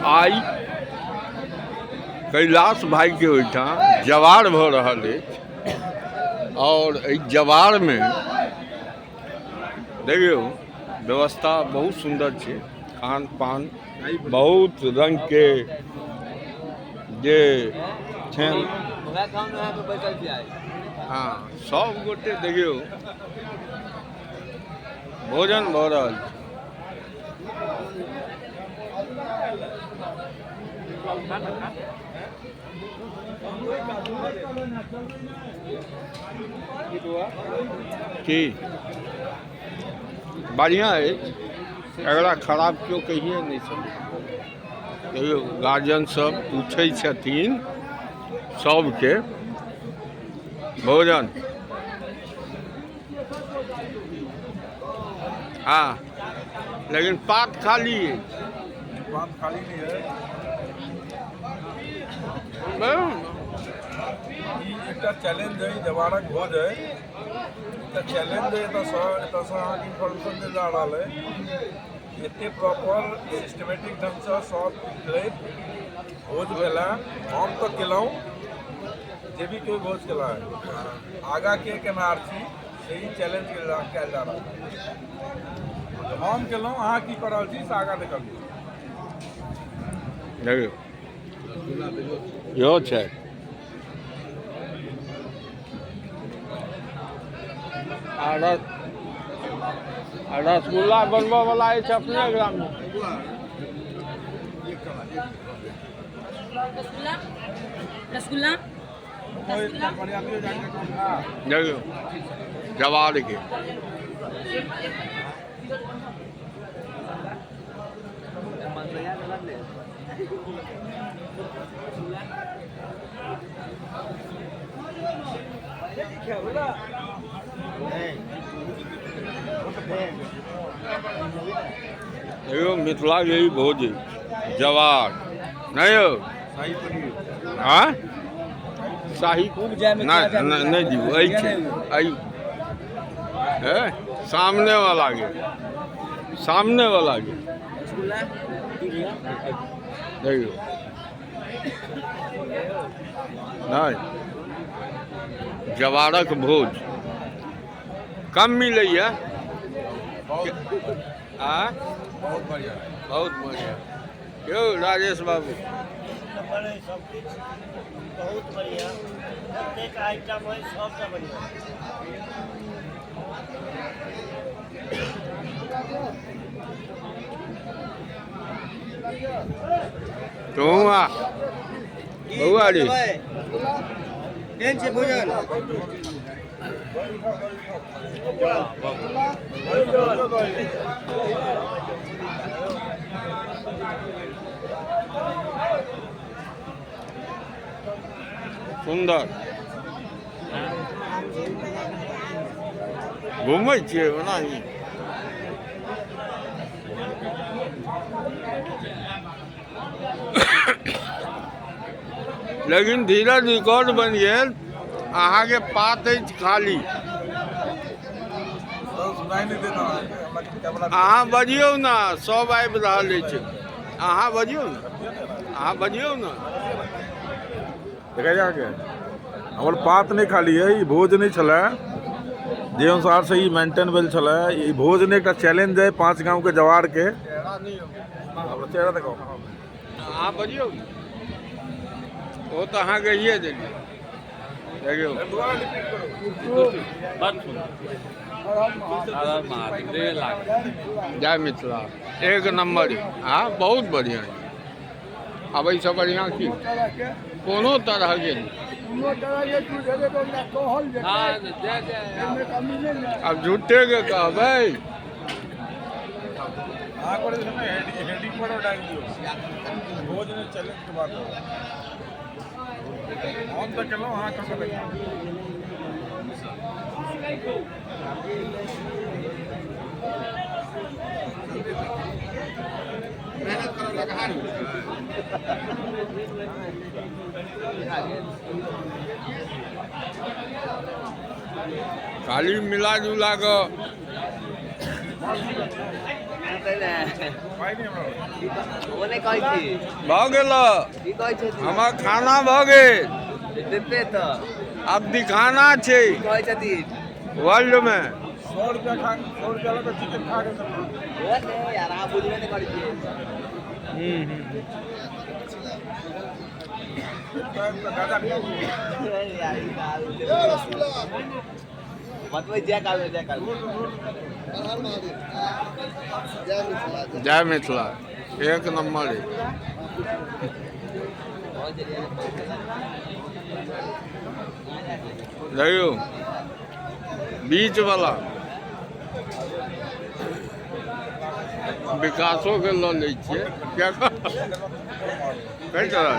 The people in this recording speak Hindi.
आई कैलाश भाई के ओहिठाम जवार भ रहल अछि और एहि जवार में देखियो व्यवस्था बहुत सुंदर छै। खान पान बहुत रंग के जे छेन हाँ सब गोटे देखियो भोजन भ रहल छै। की बढ़िया है, एकरा खराब क्यों कहिए नहीं सब। देखियो गार्जियन सब पूछे छथिन सबके भोजन। हाँ लेकिन पात खाली है। बात खाली नहीं है। एक चैलेंज है जवारक भोज है। चैलेंज है इन्फॉर्मेशन दे जा रहा है। इतने प्रॉपर सिस्टमेटिक ढंग से सब प्लेट भोज भेला हम तो केलौं जे भी कोई भोज केला है आगा के केनार छी यही चैलेंज कयल जा रहा है। हम केलौं अहाँ की कर रहल छी से आगा देखल यो छै रसगुल्ला बनबऽ वाला अछि अपने ग्राम में। रसगुल्ला देखियो जवार के देखियो मिथिला के ही भोज जवार नहीं हो हाँ शाही नहीं दी सामने वाला के देखियो नहीं जवारक भोज कम मिले बहुत बढ़िया बहुत बढ़िया। क्यों राजेश बाबू बहुत बढ़िया प्रत्येक आइटम है सबसे बढ़िया। तो बउआरी भोजन सुंदर घूमै छियै ओना ही लेकिन धीरज रिकॉर्ड बन गेल अहाँ के पात अछि खाली। अहाँ बजियौ ना सब आबि रहल अछि। अहाँ बजियौ ना देखा जाके हमर पात नहीं खाली है। ये भोज नहीं चला जे अनुसार से ही मेंटेन भेल छला। ये भोज ने एक चैलेंज है 5 गांव के जवार के चेहरा देखो। अहाँ बजियौ वो तो अहाँ कहिए देलिए देखियो जय मिथिला एक नंबर। हाँ बहुत बढ़िया अब ऐसा बढ़िया की कोनो तरह के अब झूठे के कहबै भोज ने चैलेंज के बात हम तो केलौं अहाँ कहाँ मेहनत करो लगा खाली मिला जुला कर पाई नहीं हमरा ओने कहै छी भऽ गेल की कहै छै हमार खाना भऽ गेल देते तो अब दिखाना छै की कहै छथिन वर्ल्ड में 100 रुपया लगा चिकन खा के चलो ओने यार अहाँ बुझबे नहि करै छियै गाजा यार ई काल बतबै जय काल जय मिथिला एक नंबर है देखियो बीच वाला विकासो के लऽ लै छियै क्या कहि तरह